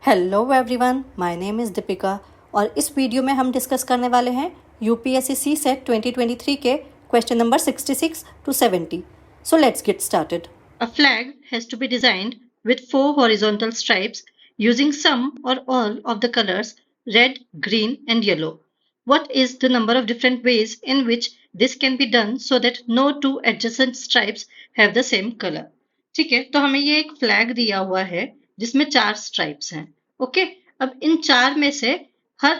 Hello everyone, my name is Deepika और इस video में हम डिस्कस करने वाले हैं यूपीएससी सी सेट 2023 के question number 66 to 70. So let's get started. A flag has to be designed with 4 horizontal stripes using some or all of the colors red, green and yellow. What is the number of different ways in which this can be done so that no two adjacent stripes have the same color? ठीक है, तो हमें ये एक flag दिया हुआ है जिसमें 4 स्ट्राइप्स हैं. ओके, अब इन 4 में से हर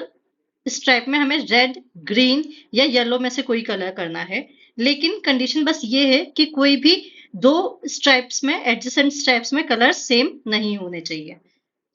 स्ट्राइप में हमें रेड, ग्रीन या येलो में से कोई कलर करना है, लेकिन कंडीशन बस ये है कि कोई भी 2 स्ट्राइप्स में एडजेसेंट स्ट्राइप्स में कलर सेम नहीं होने चाहिए.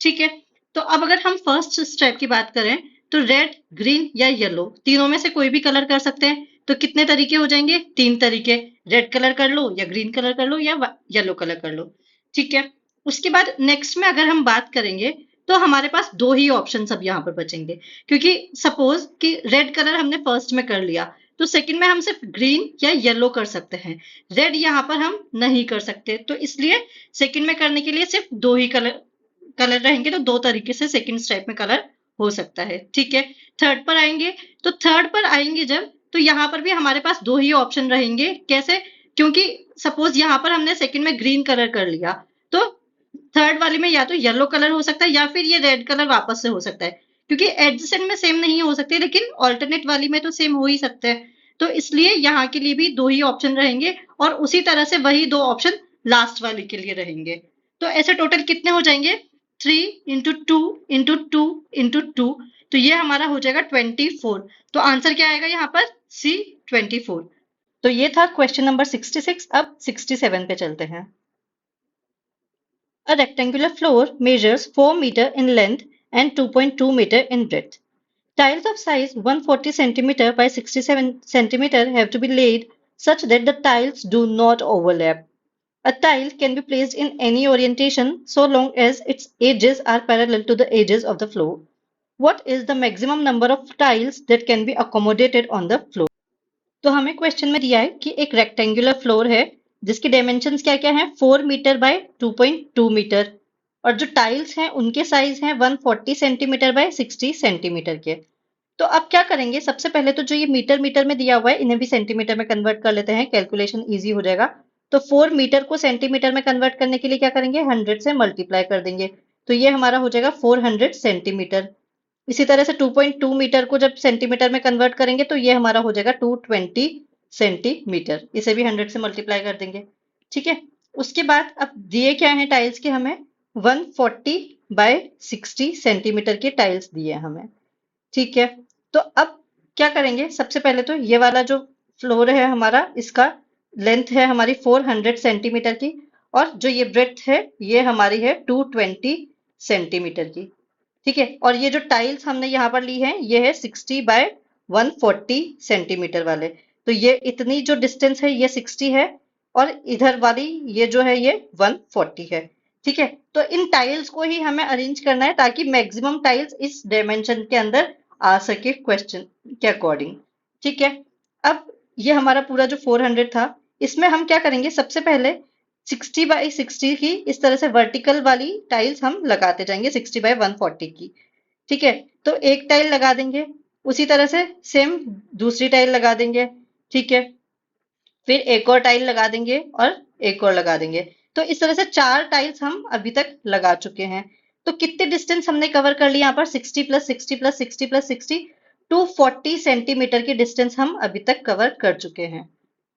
ठीक है, तो अब अगर हम फर्स्ट स्ट्राइप की बात करें तो रेड, ग्रीन या येलो तीनों में से कोई भी कलर कर सकते हैं. तो कितने तरीके हो जाएंगे? 3 तरीके. रेड कलर कर लो या ग्रीन कलर कर लो या येलो कलर कर लो. ठीक है, उसके बाद नेक्स्ट में अगर हम बात करेंगे तो हमारे पास 2 ही ऑप्शन अब यहाँ पर बचेंगे, क्योंकि सपोज कि रेड कलर हमने फर्स्ट में कर लिया तो सेकंड में हम सिर्फ ग्रीन या येलो कर सकते हैं. रेड यहाँ पर हम नहीं कर सकते, तो इसलिए सेकंड में करने के लिए सिर्फ 2 ही कलर रहेंगे. तो 2 तरीके से सेकंड स्टेप में कलर हो सकता है. ठीक है, थर्ड पर आएंगे तो थर्ड पर आएंगे जब, तो यहाँ पर भी हमारे पास 2 ही ऑप्शन रहेंगे. कैसे? क्योंकि सपोज यहाँ पर हमने सेकंड में ग्रीन कलर कर लिया तो थर्ड वाले में या तो येलो कलर हो सकता है या फिर ये रेड कलर वापस से हो सकता है, क्योंकि एडजेसेंट में सेम नहीं हो सकते लेकिन ऑल्टरनेट वाली में तो सेम हो ही सकते हैं. तो इसलिए यहाँ के लिए भी 2 ही ऑप्शन रहेंगे और उसी तरह से वही 2 ऑप्शन लास्ट वाले के लिए रहेंगे. तो ऐसे टोटल कितने हो जाएंगे? 3 इंटू 2 इंटू 2 इंटू 2. तो ये हमारा हो जाएगा 24. तो आंसर क्या आएगा यहाँ पर? C 24. तो ये था क्वेश्चन नंबर 66. अब 67 पे चलते हैं. A rectangular floor measures 4 meter in length and 2.2 meter in breadth. Tiles of size 140 cm by 67 cm have to be laid such that the tiles do not overlap. A tile can be placed in any orientation so long as its edges are parallel to the edges of the floor. What is the maximum number of tiles that can be accommodated on the floor? तो हमें question में दिया है कि एक rectangular floor है जिसकी dimensions क्या क्या है? 4 मीटर बाय 2.2 मीटर और जो टाइल्स हैं उनके साइज हैं 140 सेंटीमीटर बाय 60 सेंटीमीटर के. तो अब क्या करेंगे? सबसे पहले तो जो ये मीटर मीटर में दिया हुआ है इन्हें भी सेंटीमीटर में कन्वर्ट कर लेते हैं, कैलकुलेशन ईजी हो जाएगा. तो 4 मीटर को सेंटीमीटर में कन्वर्ट करने के लिए क्या करेंगे? 100 से मल्टीप्लाई कर देंगे. तो ये हमारा हो जाएगा 400 सेंटीमीटर. इसी तरह से 2.2 मीटर को जब सेंटीमीटर में कन्वर्ट करेंगे तो ये हमारा हो जाएगा 220 सेंटीमीटर. इसे भी 100 से मल्टीप्लाई कर देंगे. ठीक है, उसके बाद अब दिए क्या है टाइल्स के? हमें 140 बाय 60 सेंटीमीटर के टाइल्स दिए हमें. ठीक है, तो अब क्या करेंगे? सबसे पहले तो ये वाला जो फ्लोर है हमारा, इसका लेंथ है हमारी 400 सेंटीमीटर की और जो ये ब्रेड्थ है ये हमारी है 220 सेंटीमीटर की. ठीक है, और ये जो टाइल्स हमने यहाँ पर ली है ये है 60 बाय 140 सेंटीमीटर वाले. तो ये इतनी जो डिस्टेंस है ये 60 है और इधर वाली ये जो है ये 140 है. ठीक है, तो इन टाइल्स को ही हमें अरेंज करना है ताकि मैक्सिमम टाइल्स इस डायमेंशन के अंदर आ सके क्वेश्चन के अकॉर्डिंग. ठीक है, अब ये हमारा पूरा जो 400 था इसमें हम क्या करेंगे? सबसे पहले 60 बाई 60 की इस तरह से वर्टिकल वाली टाइल्स हम लगाते जाएंगे 60 बाई 140 की. ठीक है, तो एक टाइल लगा देंगे, उसी तरह से सेम दूसरी टाइल लगा देंगे. ठीक है, फिर एक और टाइल लगा देंगे और एक और लगा देंगे. तो इस तरह से 4 टाइल्स हम अभी तक लगा चुके हैं. तो कितने डिस्टेंस हमने कवर कर लिया यहाँ पर? 60 प्लस 60 प्लस 60 प्लस 60 240 सेंटीमीटर की डिस्टेंस हम अभी तक कवर कर चुके हैं.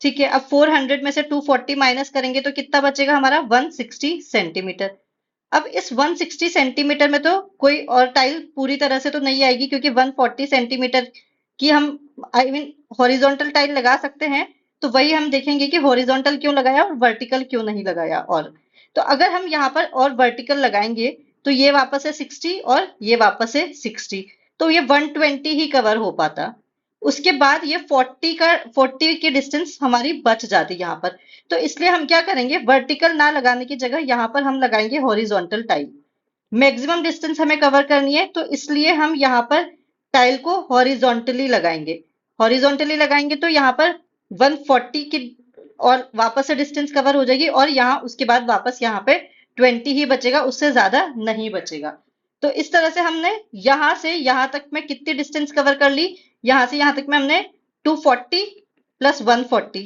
ठीक है, अब 400 में से 240 माइनस करेंगे तो कितना बचेगा हमारा? 160 सेंटीमीटर. अब इस 160 सेंटीमीटर में तो कोई और टाइल पूरी तरह से तो नहीं आएगी क्योंकि 140 सेंटीमीटर की हम हॉरिजॉन्टल टाइल लगा सकते हैं. तो वही हम देखेंगे कि हॉरिजॉन्टल क्यों लगाया और वर्टिकल क्यों नहीं लगाया. और तो अगर हम यहाँ पर और वर्टिकल लगाएंगे तो ये वापस है 60 और ये वापस है 60, तो ये 120 ही कवर हो पाता. उसके बाद ये 40 की डिस्टेंस हमारी बच जाती यहाँ पर. तो इसलिए हम क्या करेंगे? वर्टिकल ना लगाने की जगह यहाँ पर हम लगाएंगे हॉरिजॉन्टल टाइल. मैक्सिमम डिस्टेंस हमें कवर करनी है तो इसलिए हम यहाँ पर टाइल को हॉरिजॉन्टली लगाएंगे. हॉरिजॉन्टली लगाएंगे तो यहाँ पर 140 की और वापस से डिस्टेंस कवर हो जाएगी और यहाँ उसके बाद वापस यहाँ पे 20 ही बचेगा, उससे ज्यादा नहीं बचेगा. तो इस तरह से हमने यहां से यहां तक में कितनी डिस्टेंस कवर कर ली, यहां से यहां तक में हमने 240 प्लस 140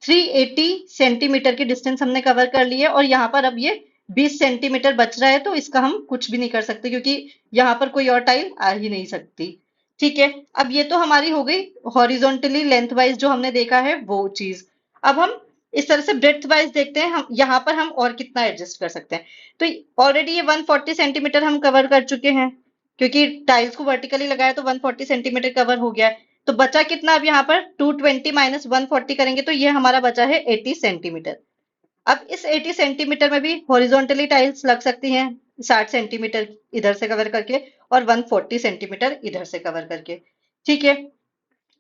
380 सेंटीमीटर की डिस्टेंस हमने कवर कर ली है। और यहाँ पर अब ये 20 सेंटीमीटर बच रहा है, तो इसका हम कुछ भी नहीं कर सकते क्योंकि यहाँ पर कोई और टाइल आ ही नहीं सकती। ठीक है, अब ये तो हमारी हो गई हॉरिजॉन्टली लेंथ वाइज जो हमने देखा है वो चीज। अब हम इस तरह से ब्रेड्थ वाइज देखते हैं, हम यहाँ पर हम और कितना एडजस्ट कर सकते हैं। तो ऑलरेडी ये 140 सेंटीमीटर हम कवर कर चुके हैं क्योंकि टाइल्स को वर्टिकली लगाया तो 140 सेंटीमीटर कवर हो गया है। तो बचा कितना अब यहाँ पर 220 माइनस 140 करेंगे तो ये हमारा बचा है 80 सेंटीमीटर। अब इस 80 सेंटीमीटर में भी हॉरिजॉन्टली टाइल्स लग सकती हैं 60 सेंटीमीटर इधर से कवर करके और 140 सेंटीमीटर इधर से कवर करके। ठीक है,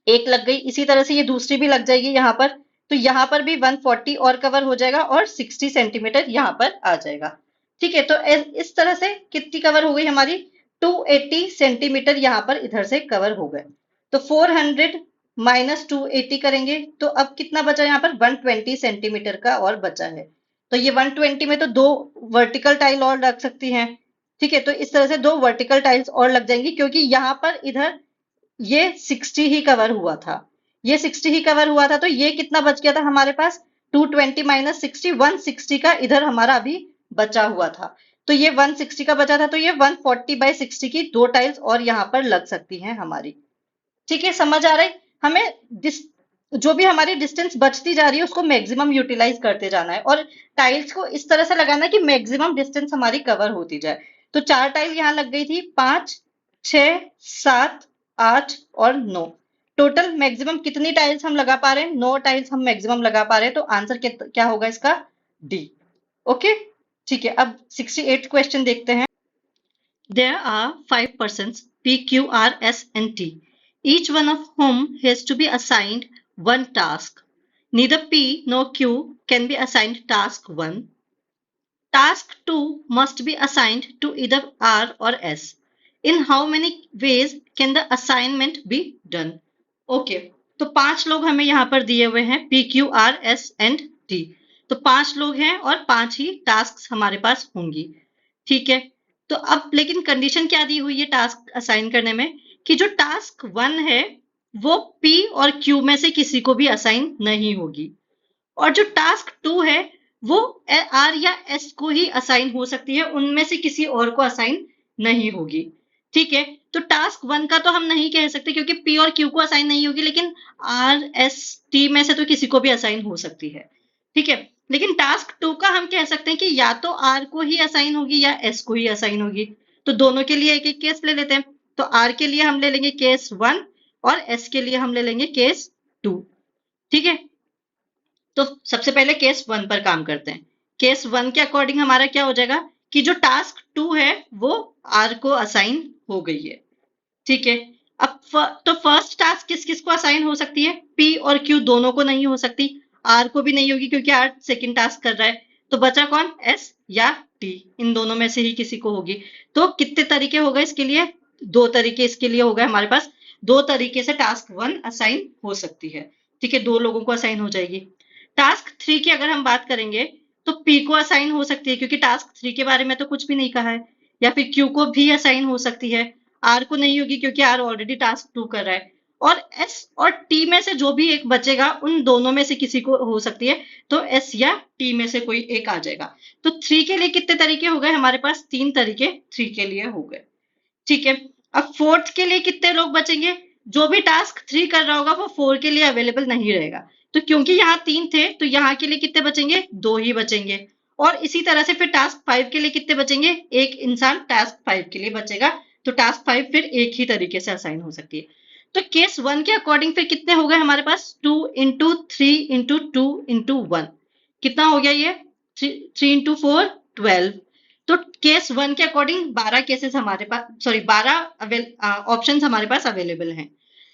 एक लग गई, इसी तरह से ये दूसरी भी लग जाएगी यहाँ पर। तो यहाँ पर भी 140 और कवर हो जाएगा और 60 सेंटीमीटर यहाँ पर आ जाएगा। ठीक है, तो इस तरह से कितनी कवर हो गई हमारी 280 सेंटीमीटर यहाँ पर इधर से कवर हो गए। तो 400 माइनस 280 करेंगे तो अब कितना बचा यहाँ पर 120 सेंटीमीटर का और बचा है। तो ये 120 में तो 2 वर्टिकल टाइल और लग सकती हैं। ठीक है, तो इस तरह से 2 वर्टिकल टाइल्स और लग जाएंगी क्योंकि यहाँ पर इधर ये 60 ही कवर हुआ था, ये 60 ही कवर हुआ था। तो ये कितना बच गया था हमारे पास 220 माइनस 60 160 का इधर हमारा अभी बचा हुआ था। तो ये 160 का बचा था, तो ये 140 बाई 60 की 2 टाइल्स और यहाँ पर लग सकती हैं हमारी। ठीक है, समझ आ रहा है हमें जो भी हमारी डिस्टेंस बचती जा रही है उसको मैक्सिमम यूटिलाइज करते जाना है और टाइल्स को इस तरह से लगाना है कि मैक्सिमम डिस्टेंस हमारी कवर होती जाए। तो 4 टाइल यहाँ लग गई थी, 5 6 7 8 और 9। टोटल मैक्सिमम कितनी टाइल्स हम लगा पा रहे हैं, 9 टाइल्स हम मैक्सिमम लगा पा रहे हैं। तो आंसर क्या होगा इसका, डी। ओके, ठीक है, अब 68 क्वेश्चन देखते हैं। There are 5 persons P, Q, R, S and T, each one of whom has to be assigned one task. Neither P nor Q can be assigned task 1. Task 2 must be assigned to either R or S. In how many ways can the assignment be done? Okay, तो 5 लोग हमें यहाँ पर दिए हुए हैं P, Q, R, S and T। तो 5 लोग हैं और 5 ही टास्क हमारे पास होंगी। ठीक है, तो अब लेकिन कंडीशन क्या दी हुई है टास्क असाइन करने में कि जो टास्क 1 है वो P और Q में से किसी को भी असाइन नहीं होगी और जो टास्क 2 है वो R या S को ही असाइन हो सकती है, उनमें से किसी और को असाइन नहीं होगी। ठीक है, तो टास्क 1 का तो हम नहीं कह सकते क्योंकि P और Q को असाइन नहीं होगी, लेकिन R, S, T में से तो किसी को भी असाइन हो सकती है। ठीक है, लेकिन टास्क 2 का हम कह सकते हैं कि या तो R को ही असाइन होगी या S को ही असाइन होगी। तो दोनों के लिए एक एक केस ले लेते हैं। तो R के लिए हम ले लेंगे केस 1 और S के लिए हम ले लेंगे केस 2। ठीक है, तो सबसे पहले केस 1 पर काम करते हैं। केस 1 के अकॉर्डिंग हमारा क्या हो जाएगा कि जो टास्क 2 है वो R को असाइन हो गई है। ठीक है, अब तो फर्स्ट टास्क किस किस को असाइन हो सकती है, P और Q दोनों को नहीं हो सकती, R को भी नहीं होगी क्योंकि R सेकंड टास्क कर रहा है। तो बचा कौन, S या T, इन दोनों में से ही किसी को होगी। तो कितने तरीके हो गए इसके लिए, 2 तरीके इसके लिए हो गए हमारे पास। 2 तरीके से टास्क 1 असाइन हो सकती है। ठीक है, 2 लोगों को असाइन हो जाएगी। टास्क 3 की अगर हम बात करेंगे तो P को असाइन हो सकती है क्योंकि टास्क 3 के बारे में तो कुछ भी नहीं कहा है, या फिर Q को भी असाइन हो सकती है। R को नहीं होगी क्योंकि R ऑलरेडी टास्क 2 कर रहा है। और S और T में से जो भी एक बचेगा उन दोनों में से किसी को हो सकती है, तो S या T में से कोई एक आ जाएगा। तो 3 के लिए कितने तरीके हो गए हमारे पास, 3 तरीके 3 के लिए हो गए। ठीक है, अब 4th के लिए कितने लोग बचेंगे, जो भी टास्क 3 कर रहा होगा वो 4 के लिए अवेलेबल नहीं रहेगा। तो क्योंकि यहाँ 3 थे तो यहाँ के लिए कितने बचेंगे, 2 ही बचेंगे। और इसी तरह से फिर टास्क 5 के लिए कितने बचेंगे, एक इंसान टास्क 5 के लिए बचेगा। तो टास्क 5 फिर एक ही तरीके से असाइन हो सकती है। तो केस 1 के अकॉर्डिंग फिर कितने हो गए हमारे पास, 2 इंटू 3 इंटू 2 इंटू 1, कितना हो गया ये 3 इंटू 4 12। तो केस 1 के अकॉर्डिंग 12 केसेस हमारे पास, सॉरी 12 ऑप्शंस हमारे पास अवेलेबल हैं।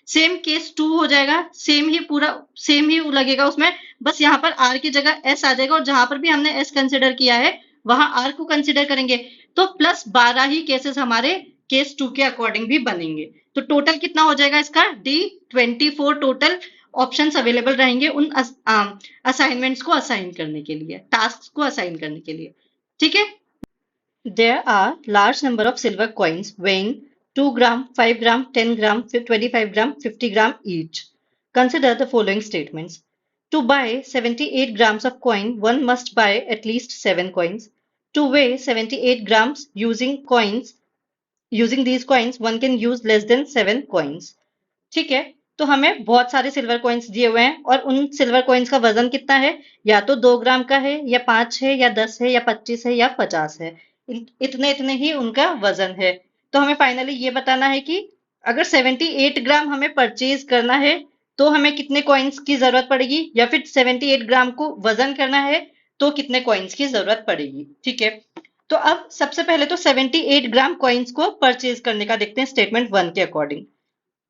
सेम केस 2 हो जाएगा, सेम ही पूरा सेम ही लगेगा उसमें, बस यहाँ पर R की जगह S आ जाएगा और जहां पर भी हमने S कंसिडर किया है वहां R को कंसिडर करेंगे। तो प्लस 12 ही केसेस हमारे केस 2 के अकॉर्डिंग भी बनेंगे। तो टोटल कितना हो जाएगा इसका, D 24 टोटल ऑप्शंस अवेलेबल रहेंगे उन असाइनमेंट्स को असाइन करने के लिए, टास्क को असाइन करने के लिए। ठीक है, There are large number of silver coins weighing 2 gram, 5 gram, 10 gram, 25 gram, 50 gram each. Consider the following statements. To buy 78 grams of coin, one must buy at least 7 coins. To weigh 78 grams using these coins, one can use less than 7 coins. ठीक है, तो हमें बहुत सारे silver coins दिए हुए हैं और उन सिल्वर कॉइन्स का वजन कितना है, या तो 2 ग्राम का है या 5 है या 10 है या 25 है या 50 है। इतने इतने ही उनका वजन है। तो हमें फाइनली ये बताना है कि अगर 78 ग्राम हमें परचेज करना है तो हमें कितने कॉइन्स की जरूरत पड़ेगी, या फिर 78 ग्राम को वजन करना है तो कितने कॉइन्स की जरूरत पड़ेगी। ठीक है, तो अब सबसे पहले तो 78 ग्राम कॉइन्स को परचेज करने का देखते हैं स्टेटमेंट 1 के अकॉर्डिंग।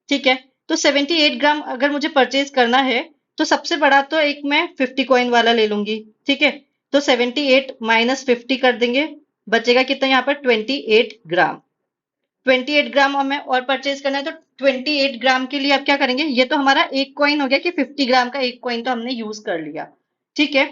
ठीक है, तो 78 ग्राम अगर मुझे परचेज करना है तो सबसे बड़ा तो एक मैं 50 कॉइन वाला ले लूंगी। ठीक है, तो 78 माइनस 50 कर देंगे, बचेगा कितना यहाँ पर 28 ग्राम। 28 ग्राम हमें और परचेज करना है तो 28 ग्राम के लिए अब क्या करेंगे, ये तो हमारा एक कॉइन हो गया कि 50 ग्राम का एक कॉइन तो हमने यूज कर लिया। ठीक है,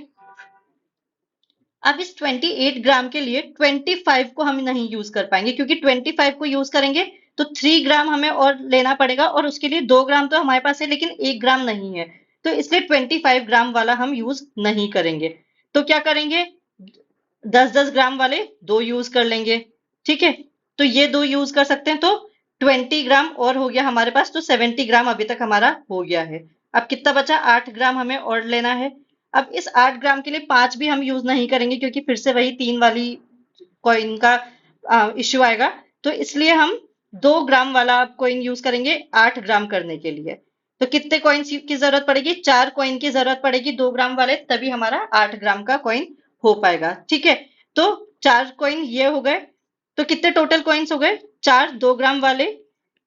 अब इस 28 ग्राम के लिए 25 को हम नहीं यूज कर पाएंगे, क्योंकि 25 को यूज करेंगे तो 3 ग्राम हमें और लेना पड़ेगा, और उसके लिए 2 ग्राम तो हमारे पास है लेकिन 1 ग्राम नहीं है, तो इसलिए 25 ग्राम वाला हम यूज नहीं करेंगे। तो क्या करेंगे, 10-10 ग्राम वाले दो यूज कर लेंगे। ठीक है, तो ये दो यूज कर सकते हैं, तो 20 ग्राम और हो गया हमारे पास, तो 70 ग्राम अभी तक हमारा हो गया है। अब कितना बचा, 8 ग्राम हमें और लेना है। अब इस 8 ग्राम के लिए 5 भी हम यूज नहीं करेंगे, क्योंकि फिर से वही 3 वाली कॉइन का इश्यू आएगा, तो इसलिए हम 2 ग्राम वाला कॉइन यूज करेंगे 8 ग्राम करने के लिए। तो कितने कॉइन की जरूरत पड़ेगी, 4 कॉइन की जरूरत पड़ेगी 2 ग्राम वाले, तभी हमारा 8 ग्राम का कॉइन हो पाएगा। ठीक है, तो 4 कॉइन ये हो गए, तो कितने टोटल कॉइन्स हो गए, 4 2 ग्राम वाले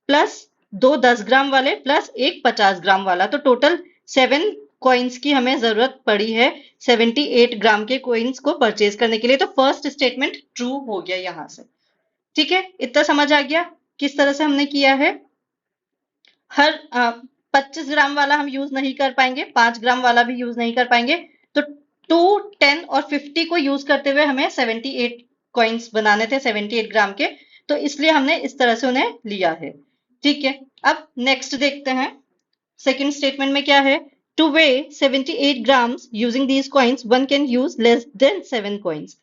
प्लस 2 10 ग्राम वाले प्लस एक 50 ग्राम वाला, तो टोटल 7 कॉइन्स की हमें जरूरत पड़ी है 78 ग्राम के कॉइन्स को परचेज करने के लिए। तो फर्स्ट स्टेटमेंट ट्रू हो गया यहां से। ठीक है, इतना समझ आ गया किस तरह से हमने किया है। हर 25 ग्राम वाला हम यूज नहीं कर पाएंगे, 5 ग्राम वाला भी यूज नहीं कर पाएंगे, तो 2 10 और 50 को यूज करते हुए हमें 78 कॉइन्स बनाने थे 78 ग्राम के, तो इसलिए हमने इस तरह से उन्हें लिया है। ठीक है, अब नेक्स्ट देखते हैं सेकंड स्टेटमेंट में क्या है। Two way 78 grams using these coins one can use less than 7 coins.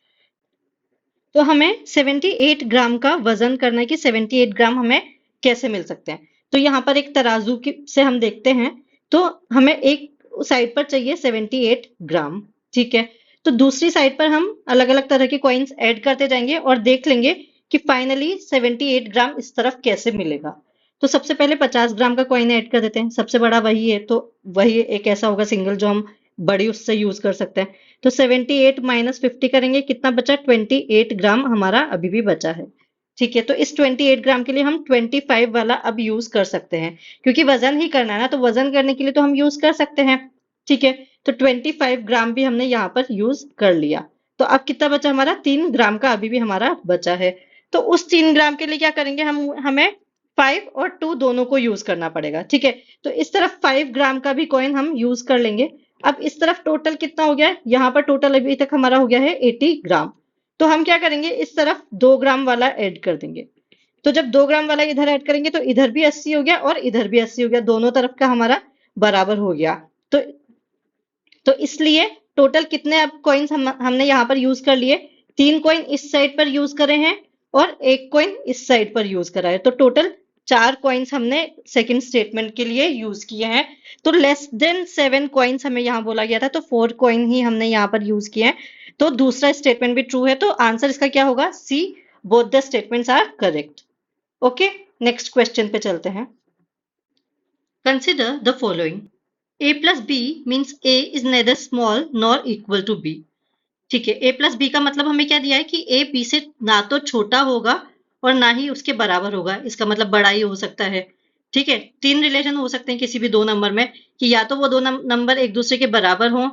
तो हमें 78 ग्राम का वजन करना है कि 78 ग्राम हमें कैसे मिल सकते हैं। तो यहाँ पर एक तराजू से हम देखते हैं, तो हमें एक साइड पर चाहिए 78 ग्राम। ठीक है, तो दूसरी साइड पर हम अलग अलग तरह के कॉइन्स ऐड करते जाएंगे और देख लेंगे कि फाइनली 78 ग्राम इस तरफ कैसे मिलेगा। तो सबसे पहले 50 ग्राम का कॉइन ऐड कर देते हैं, सबसे बड़ा वही है, तो वही एक ऐसा होगा सिंगल जो हम बड़ी उससे यूज कर सकते हैं। तो 78 माइनस 50 करेंगे, कितना बचा, 28 ग्राम हमारा अभी भी बचा है। ठीक है, तो इस 28 ग्राम के लिए हम 25 वाला अब यूज कर सकते हैं, क्योंकि वजन ही करना है ना, तो वजन करने के लिए तो हम यूज कर सकते हैं। ठीक है, तो 25 ग्राम भी हमने यहाँ पर यूज कर लिया। तो अब कितना बचा हमारा, 3 ग्राम का अभी भी हमारा बचा है। तो उस 3 ग्राम के लिए क्या करेंगे, हमें 5 और 2 दोनों को यूज करना पड़ेगा। ठीक है, तो इस तरफ 5 ग्राम का भी कॉइन हम यूज कर लेंगे। अब इस तरफ टोटल कितना हो गया है, यहाँ पर टोटल अभी तक हमारा हो गया है 80 ग्राम। तो हम क्या करेंगे, इस तरफ 2 ग्राम वाला ऐड कर देंगे। तो जब 2 ग्राम वाला इधर ऐड करेंगे तो इधर भी 80 हो गया और इधर भी 80 हो गया, दोनों तरफ का हमारा बराबर हो गया। तो इसलिए टोटल कितने अब कॉइन्स हमने यहाँ पर यूज कर लिए, 3 कॉइन इस साइड पर यूज करे हैं और 1 कॉइन इस साइड पर यूज करा है, तो टोटल 4 कॉइन्स हमने सेकंड स्टेटमेंट के लिए यूज किए हैं। तो लेस देन 7 कॉइन्स हमें यहाँ बोला गया था, तो 4 कॉइन ही हमने यहाँ पर यूज किए हैं। तो दूसरा स्टेटमेंट भी ट्रू है, तो आंसर इसका क्या होगा, C, both the statements are correct. Okay, next question पे चलते हैं। Consider the following, a plus b means a is neither small nor equal to b। ठीक है, a plus b का मतलब हमें क्या दिया है कि a b से ना तो छोटा होगा और ना ही उसके बराबर होगा, इसका मतलब बड़ा ही हो सकता है। ठीक है, 3 रिलेशन हो सकते हैं किसी भी दो नंबर में, कि या तो वो दो नंबर एक दूसरे के बराबर हो,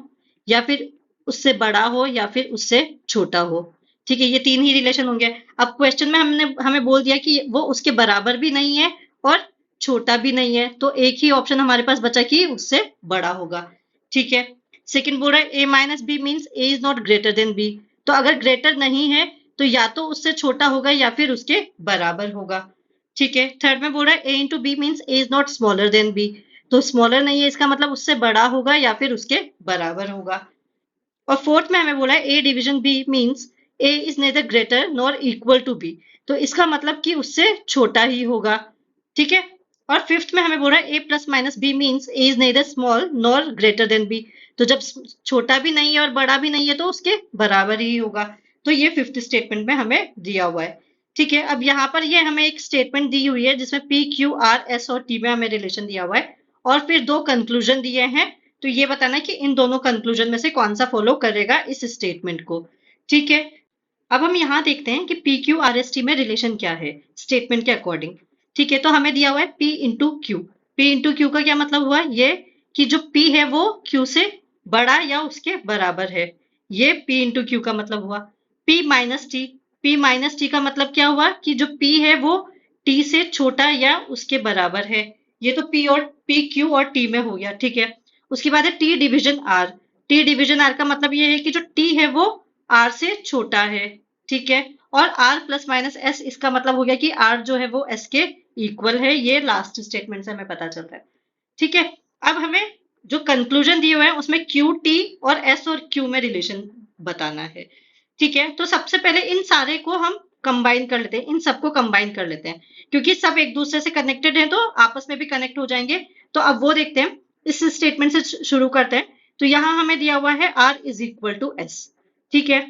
या फिर उससे बड़ा हो, या फिर उससे छोटा हो। ठीक है, ये 3 ही रिलेशन होंगे। अब क्वेश्चन में हमें बोल दिया कि वो उसके बराबर भी नहीं है और छोटा भी नहीं है, तो एक ही ऑप्शन हमारे पास बचा कि उससे बड़ा होगा। ठीक है, सेकंड बोल रहा है a minus B means a is not greater than b। तो अगर ग्रेटर नहीं है तो या तो उससे छोटा होगा या फिर उसके बराबर होगा। ठीक है, थर्ड में बोल रहा है a into B means A is not smaller than B, तो स्मॉलर नहीं है, इसका मतलब उससे बड़ा होगा या फिर उसके बराबर होगा। और फोर्थ में हमें बोला है A division B means A is neither greater nor equal to B, तो इसका मतलब कि उससे छोटा ही होगा। ठीक है, और फिफ्थ में हमें बोला है A plus minus B means A is neither small nor greater than B, तो जब छोटा भी नहीं है और बड़ा भी नहीं है तो उसके बराबर ही होगा। तो ये फिफ्थ स्टेटमेंट में हमें दिया हुआ है। ठीक है, अब यहाँ पर ये हमें एक स्टेटमेंट दी हुई है जिसमें पी क्यू आर एस और टी में हमें रिलेशन दिया हुआ है और फिर दो कंक्लूजन दिए हैं, तो ये बताना है कि इन दोनों कंक्लूजन में से कौन सा फॉलो करेगा इस स्टेटमेंट को। ठीक है, अब हम यहाँ देखते हैं कि P Q R S T में रिलेशन क्या है स्टेटमेंट के अकॉर्डिंग। ठीक है, तो हमें दिया हुआ है P into Q. P into Q का क्या मतलब हुआ, ये कि जो P है वो Q से बड़ा या उसके बराबर है, ये P इंटू क्यू का मतलब हुआ। P minus T, P minus T का मतलब क्या हुआ कि जो P है वो T से छोटा या उसके बराबर है, ये तो P Q और T में हो गया। ठीक है, उसके बाद है T division R। T division R का मतलब ये है कि जो T है वो R से छोटा है। ठीक है, और R प्लस माइनस S इसका मतलब हो गया कि R जो है वो S के इक्वल है, ये लास्ट स्टेटमेंट से हमें पता चलता है। ठीक है, अब हमें जो कंक्लूजन दिए हुए हैं उसमें क्यू टी और एस और क्यू में रिलेशन बताना है। ठीक है, तो सबसे पहले इन सारे को हम कंबाइन कर लेते हैं, इन सबको कंबाइन कर लेते हैं क्योंकि सब एक दूसरे से कनेक्टेड हैं तो आपस में भी कनेक्ट हो जाएंगे। तो अब वो देखते हैं, इस स्टेटमेंट से शुरू करते हैं। तो यहाँ हमें दिया हुआ है R is equal to S. ठीक है,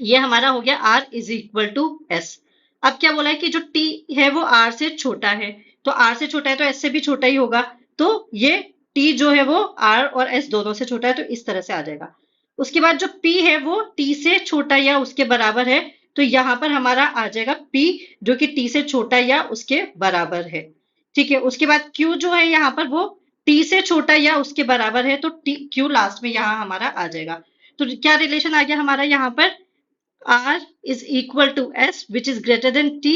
ये हमारा हो गया R is equal to S. अब क्या बोला है कि जो T है वो R से छोटा है, तो R से छोटा है तो S से भी छोटा ही होगा, तो ये T जो है वो R और S दोनों से छोटा है, तो इस तरह से आ जाएगा। उसके बाद जो P है वो T से छोटा या उसके बराबर है, तो यहाँ पर हमारा आ जाएगा P जो कि T से छोटा या उसके बराबर है। ठीक है, उसके बाद Q जो है यहाँ पर वो T से छोटा या उसके बराबर है, तो Q लास्ट में यहाँ हमारा आ जाएगा। तो क्या रिलेशन आ गया हमारा यहाँ पर, R is equal to S which is greater than T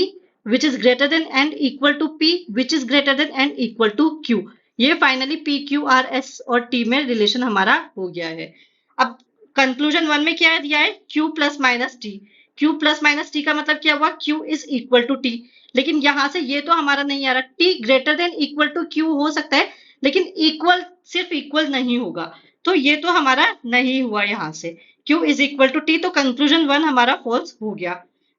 which is greater than and equal to P which is greater than and equal to Q। ये finally P Q R S और T में relation हमारा हो गया है। अब conclusion one में क्या दिया है, Q plus minus T. Q plus minus T का मतलब क्या हुआ, Q is equal to T, लेकिन यहां से ये तो हमारा नहीं आ रहा, T greater than equal to Q हो सकता है लेकिन इक्वल सिर्फ इक्वल नहीं होगा, तो ये तो हमारा नहीं हुआ यहाँ से। Q is equal to T, तो कंक्लूजन वन हमारा फॉल्स हो गया।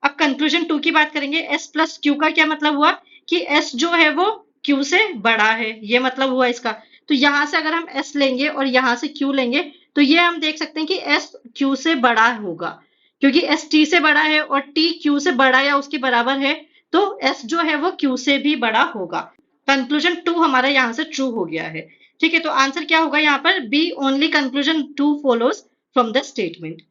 अब कंक्लूजन टू की बात करेंगे, S प्लस क्यू का क्या मतलब हुआ कि S जो है वो Q से बड़ा है, ये मतलब हुआ इसका। तो यहां से अगर हम S लेंगे और यहां से Q लेंगे तो ये हम देख सकते हैं कि S Q से बड़ा होगा, क्योंकि S T से बड़ा है और T Q से बड़ा या उसके बराबर है, तो S जो है वो Q से भी बड़ा होगा। कंक्लूजन टू हमारा यहाँ से ट्रू हो गया है। ठीक है, तो आंसर क्या होगा यहाँ पर, B only conclusion two follows from the statement।